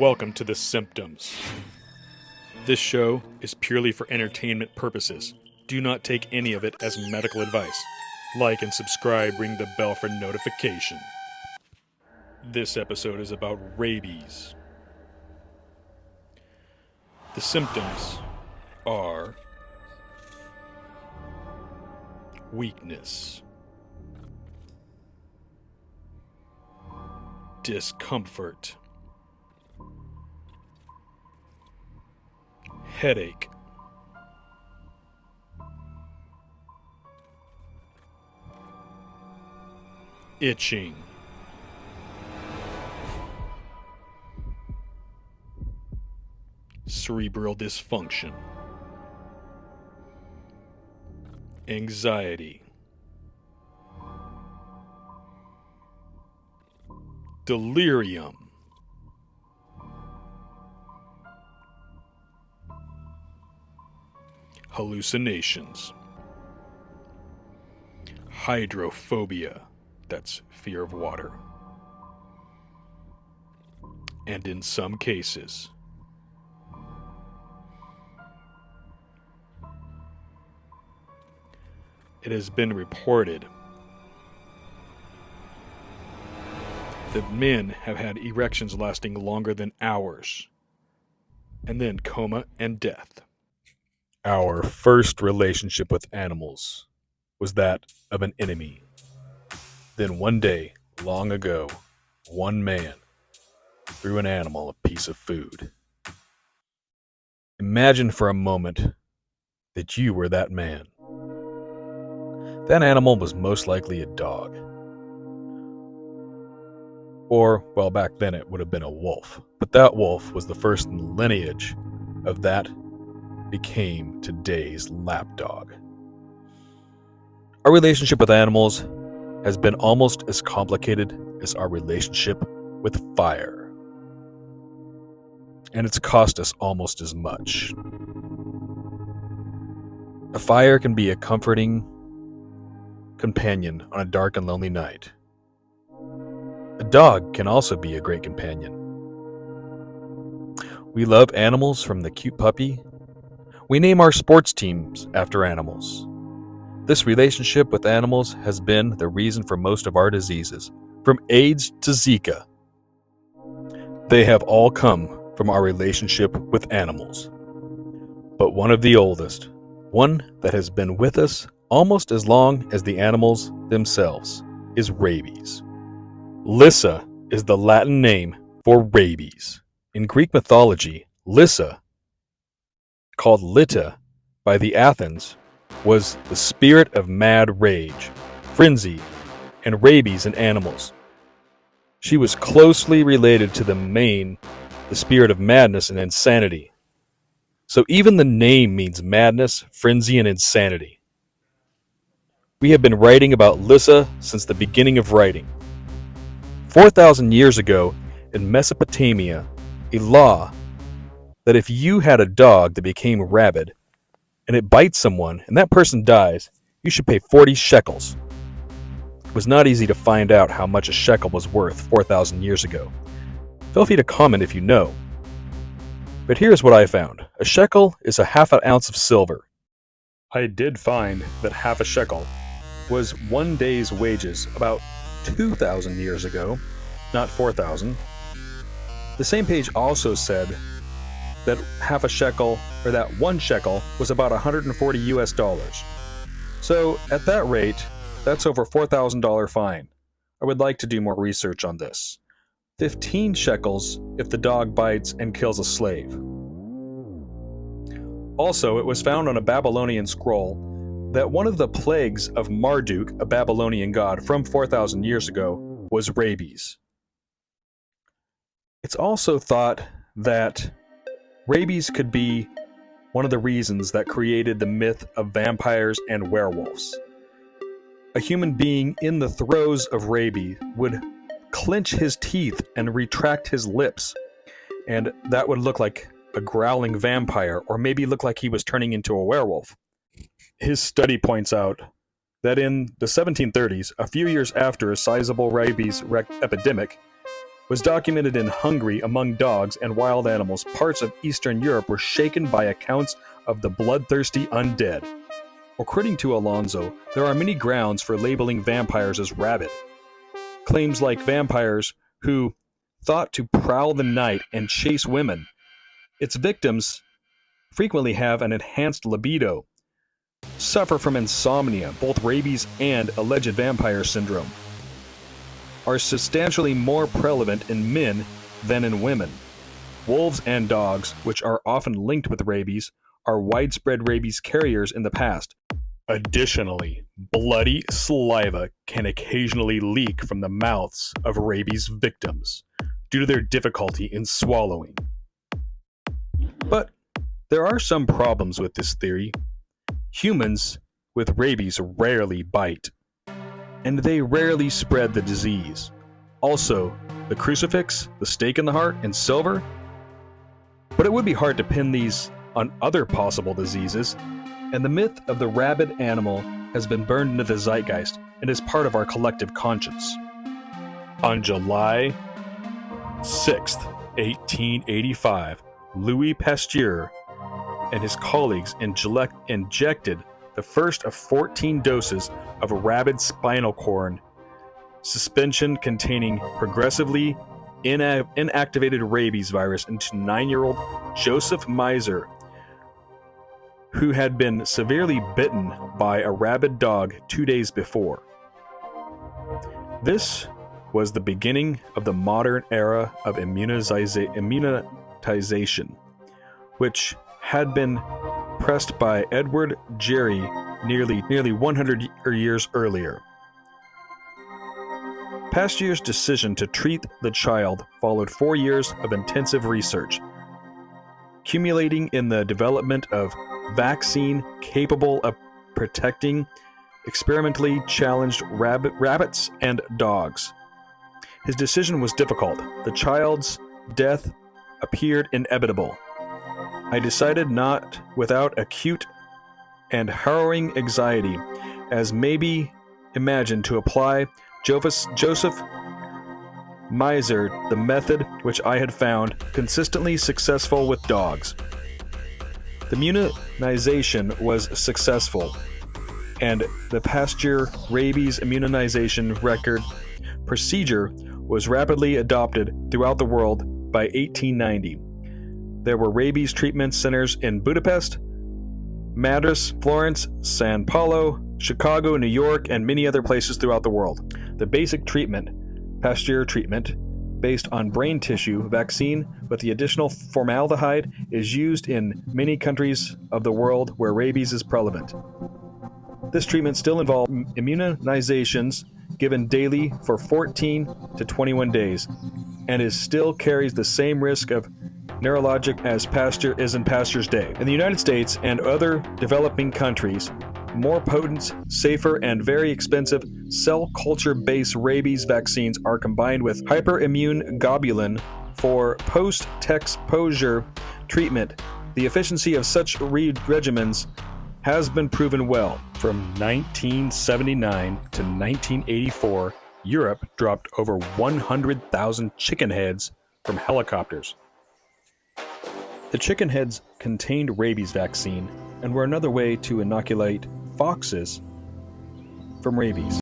Welcome to the Symptoms. This show is purely for entertainment purposes. Do not take any of it as medical advice. Like and subscribe, ring the bell for notification. This episode is about rabies. The symptoms are weakness, discomfort, headache, itching, cerebral dysfunction, anxiety, delirium, hallucinations, hydrophobia, that's fear of water, and in some cases, it has been reported that men have had erections lasting longer than hours, and then coma and death. Our first relationship with animals was that of an enemy. Then one day, long ago, one man threw an animal a piece of food. Imagine for a moment that you were that man. That animal was most likely a dog. Or, well, back then it would have been a wolf. But that wolf was the first in the lineage of that became today's lapdog. Our relationship with animals has been almost as complicated as our relationship with fire. And it's cost us almost as much. A fire can be a comforting companion on a dark and lonely night. A dog can also be a great companion. We love animals from the cute puppy. We name our sports teams after animals. This relationship with animals has been the reason for most of our diseases, from AIDS to Zika. They have all come from our relationship with animals. But one of the oldest, one that has been with us almost as long as the animals themselves, is rabies. Lyssa is the Latin name for rabies. In Greek mythology, Lyssa, called Lytta by the Athens, was the spirit of mad rage, frenzy, and rabies in animals. She was closely related to the spirit of madness and insanity. So even the name means madness, frenzy, and insanity. We have been writing about Lyssa since the beginning of writing. 4,000 years ago, in Mesopotamia, a law that if you had a dog that became rabid and it bites someone and that person dies, you should pay 40 shekels. It was not easy to find out how much a shekel was worth 4,000 years ago. Feel free to comment if you know. But here's what I found. A shekel is a half an ounce of silver. I did find that half a shekel was one day's wages about 2,000 years ago, not 4,000. The same page also said that half a shekel, or that one shekel, was about $140 US. So at that rate, that's over $4,000 fine. I would like to do more research on this. 15 shekels if the dog bites and kills a slave. Also, it was found on a Babylonian scroll that one of the plagues of Marduk, a Babylonian god from 4,000 years ago, was rabies. It's also thought that rabies could be one of the reasons that created the myth of vampires and werewolves. A human being in the throes of rabies would clench his teeth and retract his lips, and that would look like a growling vampire, or maybe look like he was turning into a werewolf. His study points out that in the 1730s, a few years after a sizable rabies epidemic, was documented in Hungary among dogs and wild animals. Parts of Eastern Europe were shaken by accounts of the bloodthirsty undead. According to Alonso, there are many grounds for labeling vampires as rabid. Claims like vampires who thought to prowl the night and chase women. Its victims frequently have an enhanced libido, suffer from insomnia, both rabies and alleged vampire syndrome, are substantially more prevalent in men than in women. Wolves and dogs, which are often linked with rabies, are widespread rabies carriers in the past. Additionally, bloody saliva can occasionally leak from the mouths of rabies victims due to their difficulty in swallowing. But there are some problems with this theory. Humans with rabies rarely bite, and they rarely spread the disease. Also, the crucifix, the stake in the heart, and silver. But it would be hard to pin these on other possible diseases, and the myth of the rabid animal has been burned into the zeitgeist and is part of our collective conscience. On July 6, 1885, Louis Pasteur and his colleagues injected the first of 14 doses of a rabid spinal cord suspension containing progressively inactivated rabies virus into 9-year-old Joseph Miser, who had been severely bitten by a rabid dog 2 days before. This was the beginning of the modern era of immunization, which had been pressed by Edward Jerry nearly 100 years earlier. Pasteur's decision to treat the child followed 4 years of intensive research, culminating in the development of vaccine capable of protecting experimentally challenged rabbits and dogs. His decision was difficult. The child's death appeared inevitable. I decided not without acute and harrowing anxiety, as may be imagined, to apply Joseph Miser the method which I had found consistently successful with dogs. The immunization was successful, and the Pasteur rabies immunization procedure was rapidly adopted throughout the world by 1890. There were rabies treatment centers in Budapest, Madras, Florence, Sao Paulo, Chicago, New York, and many other places throughout the world. The basic treatment, Pasteur treatment, based on brain tissue vaccine with the additional formaldehyde, is used in many countries of the world where rabies is prevalent. This treatment still involves immunizations given daily for 14 to 21 days, and still carries the same risk of neurologic as Pasteur is in Pasteur's day. In the United States and other developing countries, more potent, safer, and very expensive cell culture-based rabies vaccines are combined with hyperimmune globulin for post-exposure treatment. The efficacy of such regimens has been proven well. From 1979 to 1984, Europe dropped over 100,000 chicken heads from helicopters. The chicken heads contained rabies vaccine and were another way to inoculate foxes from rabies.